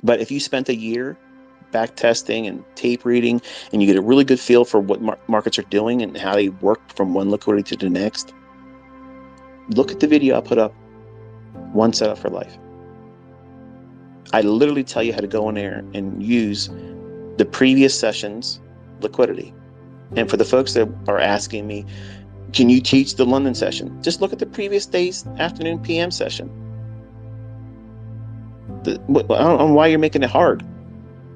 But if you spent a year back testing and tape reading, and you get a really good feel for what markets are doing and how they work from one liquidity to the next, look at the video I put up, One Setup for Life. I literally tell you how to go in there and use the previous session's liquidity. And for the folks that are asking me, can you teach the London session? Just look at the previous day's afternoon PM session. I don't know why you're making it hard.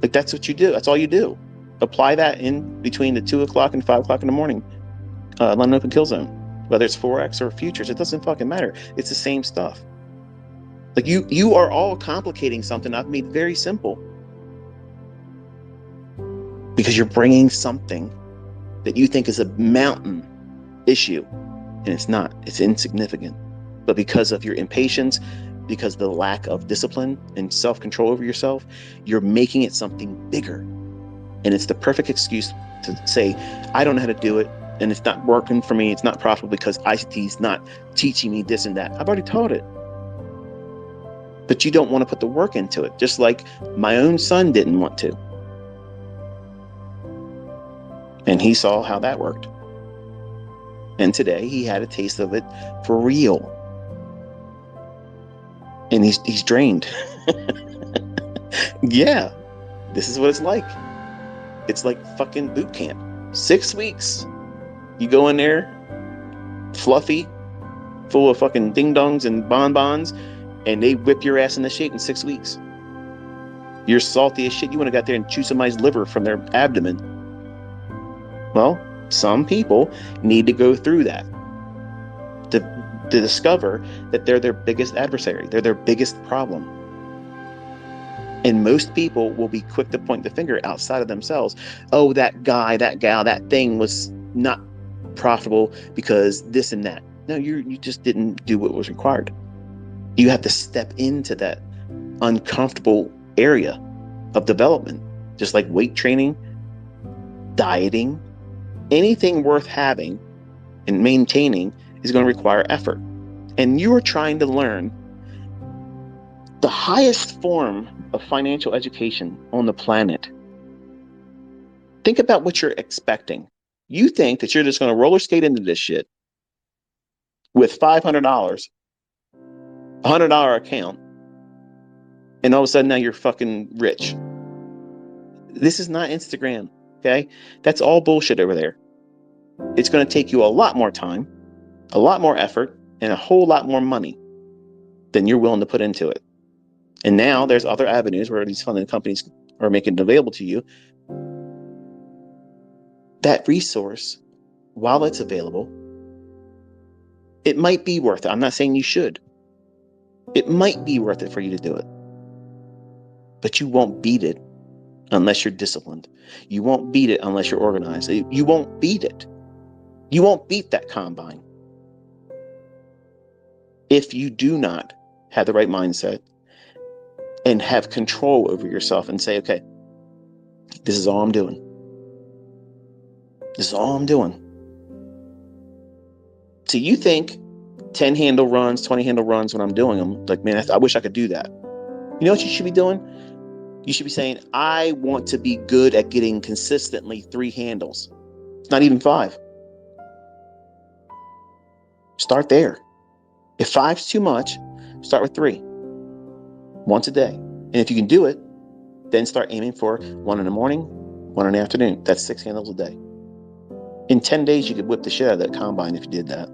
Like, that's what you do. That's all you do. Apply that in between the 2 o'clock and 5 o'clock in the morning London Open Kill Zone. Whether it's Forex or futures, it doesn't fucking matter. It's the same stuff. Like, you are all complicating something I've made very simple. Because you're bringing something that you think is a mountain issue, and it's not. It's insignificant. But because of your impatience, because of the lack of discipline and self-control over yourself, you're making it something bigger. And it's the perfect excuse to say, I don't know how to do it, and it's not working for me, it's not profitable because ICT is not teaching me this and that. I've already taught it. But you don't want to put the work into it, just like my own son didn't want to. And he saw how that worked. And today he had a taste of it for real. And he's drained. Yeah, this is what it's like. It's like fucking boot camp. 6 weeks. You go in there, fluffy, full of fucking ding-dongs and bonbons, and they whip your ass into shape in 6 weeks. You're salty as shit. You want to go out there and chew somebody's liver from their abdomen. Well, some people need to go through that to discover that they're their biggest adversary. They're their biggest problem. And most people will be quick to point the finger outside of themselves. Oh, that guy, that gal, that thing was not profitable because this and that. No, you just didn't do what was required. You have to step into that uncomfortable area of development, just like weight training, dieting. Anything worth having and maintaining is going to require effort. And you are trying to learn the highest form of financial education on the planet. Think about what you're expecting. You think that you're just going to roller skate into this shit with $500, $100 account, and all of a sudden now you're fucking rich. This is not Instagram, okay? That's all bullshit over there. It's going to take you a lot more time, a lot more effort, and a whole lot more money than you're willing to put into it. And now there's other avenues where these funding companies are making it available to you. That resource, while it's available, it might be worth it. I'm not saying you should. It might be worth it for you to do it. But you won't beat it unless you're disciplined. You won't beat it unless you're organized. You won't beat it. You won't beat that combine if you do not have the right mindset and have control over yourself and say, okay, this is all I'm doing. This is all I'm doing. So you think 10 handle runs, 20 handle runs when I'm doing them, like, man, I wish I could do that. You know what you should be doing? You should be saying, I want to be good at getting consistently 3 handles. It's not even 5. Start there. If 5's too much, start with 3. Once a day. And if you can do it, then start aiming for 1 in the morning, 1 in the afternoon. That's 6 handles a day. In 10 days, you could whip the shit out of that combine if you did that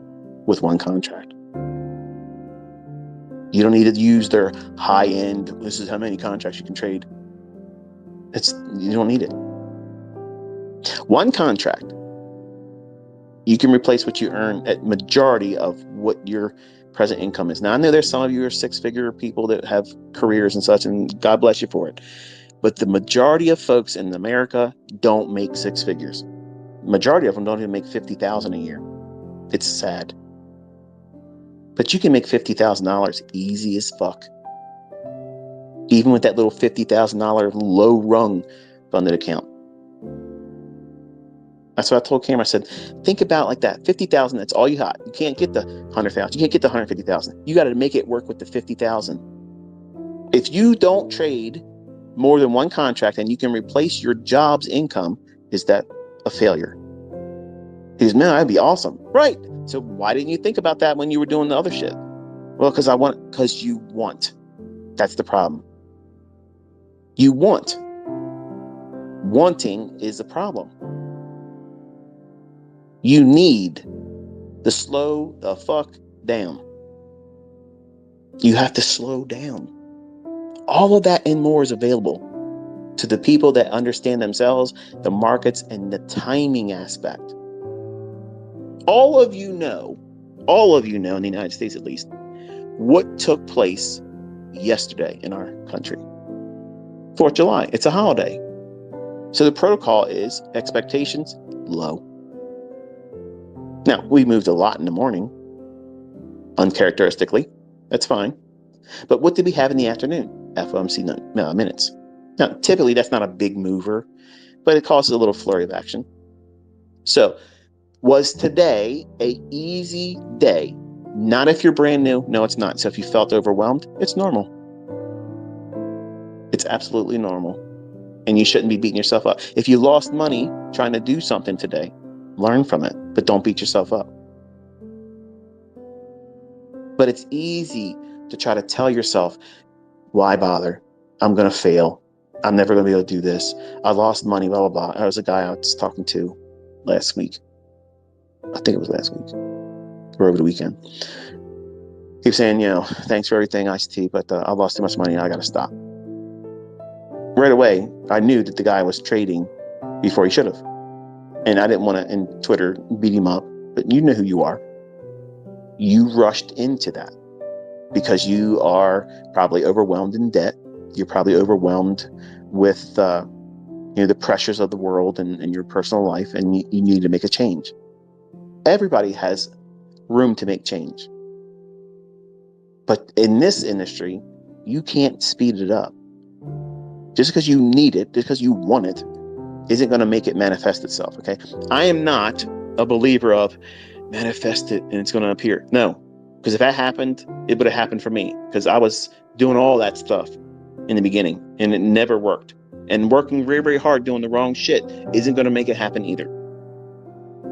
with 1 contract. You don't need to use their high end, this is how many contracts you can trade. You don't need it. 1 contract, you can replace what you earn at majority of what your present income is. Now, I know there's some of you are 6-figure people that have careers and such, and God bless you for it. But the majority of folks in America don't make 6 figures. Majority of them don't even make $50,000 a year. It's sad. But you can make $50,000 easy as fuck. Even with that little $50,000 low rung funded account. That's what I told Cameron. I said, think about like that. 50,000, that's all you got. You can't get the 100,000. You can't get the 150,000. You got to make it work with the 50,000. If you don't trade more than one contract and you can replace your job's income, is that a failure? He goes, man, that'd be awesome. Right. So why didn't you think about that when you were doing the other shit? Well, because you want. That's the problem. You want. Wanting is the problem. You need to slow the fuck down. You have to slow down. All of that and more is available to the people that understand themselves, the markets, and the timing aspect. All of you know in the United States at least, what took place yesterday in our country. 4th of July, it's a holiday. So the protocol is expectations low. Now, we moved a lot in the morning, uncharacteristically. That's fine. But what did we have in the afternoon? FOMC minutes. Now, typically that's not a big mover, but it causes a little flurry of action. So, was today a easy day? Not if you're brand new. No, it's not. So if you felt overwhelmed, it's normal. It's absolutely normal. And you shouldn't be beating yourself up. If you lost money trying to do something today, learn from it, but don't beat yourself up. But it's easy to try to tell yourself, why bother? I'm going to fail. I'm never going to be able to do this. I lost money, blah, blah, blah. I was a guy I was talking to last week. I think it was last week or over the weekend. He was saying, thanks for everything, ICT, but I lost too much money. I got to stop. Right away, I knew that the guy was trading before he should have. And I didn't want to, in Twitter, beat him up, but you know who you are. You rushed into that because you are probably overwhelmed in debt. You're probably overwhelmed with the pressures of the world and your personal life, and you need to make a change. Everybody has room to make change. But in this industry, you can't speed it up. Just because you need it, just because you want it, isn't going to make it manifest itself, okay? I am not a believer of manifest it and it's going to appear. No, because if that happened, it would have happened for me because I was doing all that stuff in the beginning and it never worked. And working very, very hard doing the wrong shit isn't going to make it happen either.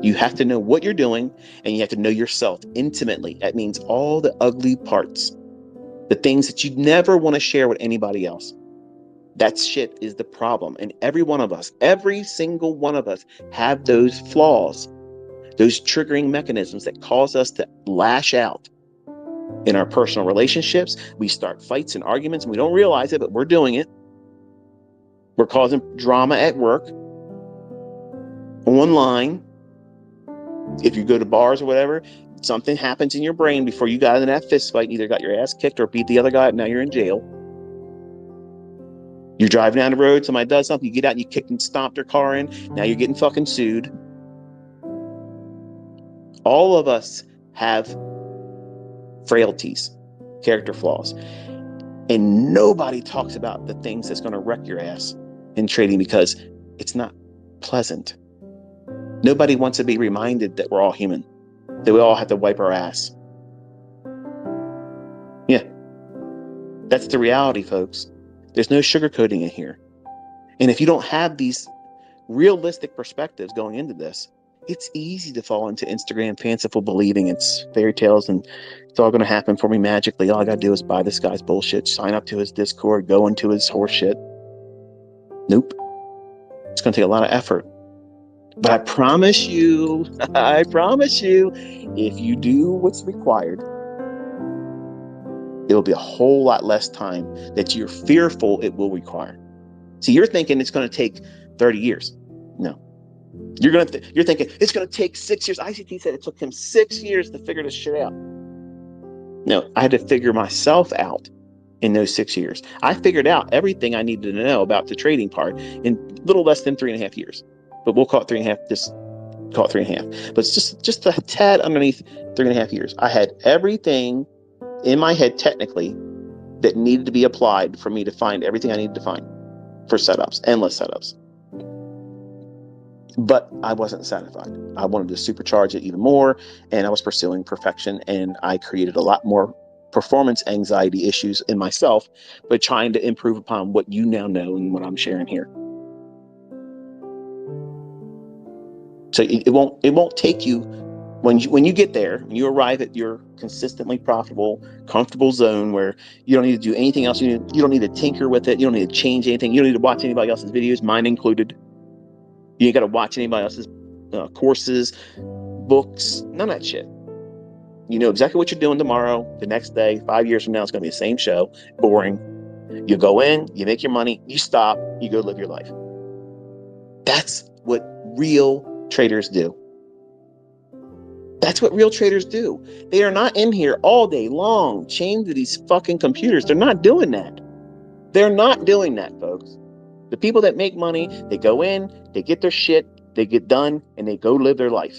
You have to know what you're doing and you have to know yourself intimately. That means all the ugly parts, the things that you never want to share with anybody else. That shit is the problem. And every one of us, every single one of us have those flaws, those triggering mechanisms that cause us to lash out in our personal relationships. We start fights and arguments and we don't realize it, but we're doing it. We're causing drama at work, online. If you go to bars or whatever, something happens in your brain before you got in that fist fight, either got your ass kicked or beat the other guy up. Now you're in jail. You're driving down the road, somebody does something, you get out and you kick and stomp their car in. Now you're getting fucking sued. All of us have frailties, character flaws. And nobody talks about the things that's going to wreck your ass in trading because it's not pleasant. Nobody wants to be reminded that we're all human, that we all have to wipe our ass. Yeah, that's the reality, folks. There's no sugarcoating in here. And if you don't have these realistic perspectives going into this, it's easy to fall into Instagram fanciful believing it's fairy tales and it's all going to happen for me magically. All I got to do is buy this guy's bullshit, sign up to his Discord, go into his horse shit. Nope. It's going to take a lot of effort. But I promise you, if you do what's required, it'll be a whole lot less time that you're fearful it will require. See, you're thinking it's going to take 30 years. No. You're thinking it's going to take 6 years. ICT said it took him 6 years to figure this shit out. No, I had to figure myself out in those 6 years. I figured out everything I needed to know about the trading part in a little less than 3.5 years. But we'll call it 3.5, just call it 3.5. But it's just a tad underneath 3.5 years. I had everything in my head technically that needed to be applied for me to find everything I needed to find for setups, endless setups. But I wasn't satisfied. I wanted to supercharge it even more, and I was pursuing perfection, and I created a lot more performance anxiety issues in myself, but trying to improve upon what you now know and what I'm sharing here. So it won't take you, when you get there, when you arrive at your consistently profitable, comfortable zone where you don't need to do anything else, you don't need to tinker with it, you don't need to change anything, you don't need to watch anybody else's videos, mine included. You ain't got to watch anybody else's courses, books, none of that shit. You know exactly what you're doing tomorrow, the next day, 5 years from now, it's going to be the same show, boring. You go in, you make your money, you stop, you go live your life. That's what real traders do. That's what real traders do. They are not in here all day long, chained to these fucking computers. They're not doing that. They're not doing that, folks. The people that make money, they go in, they get their shit, they get done, and they go live their life.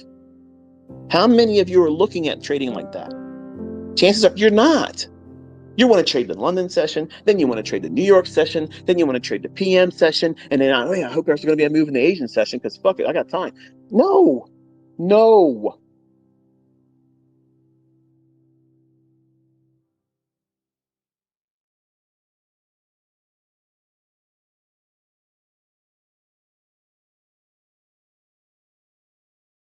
How many of you are looking at trading like that? Chances are you're not. You want to trade the London session, then you want to trade the New York session, then you want to trade the PM session, and then I hope there's going to be a move in the Asian session because fuck it, I got time. No.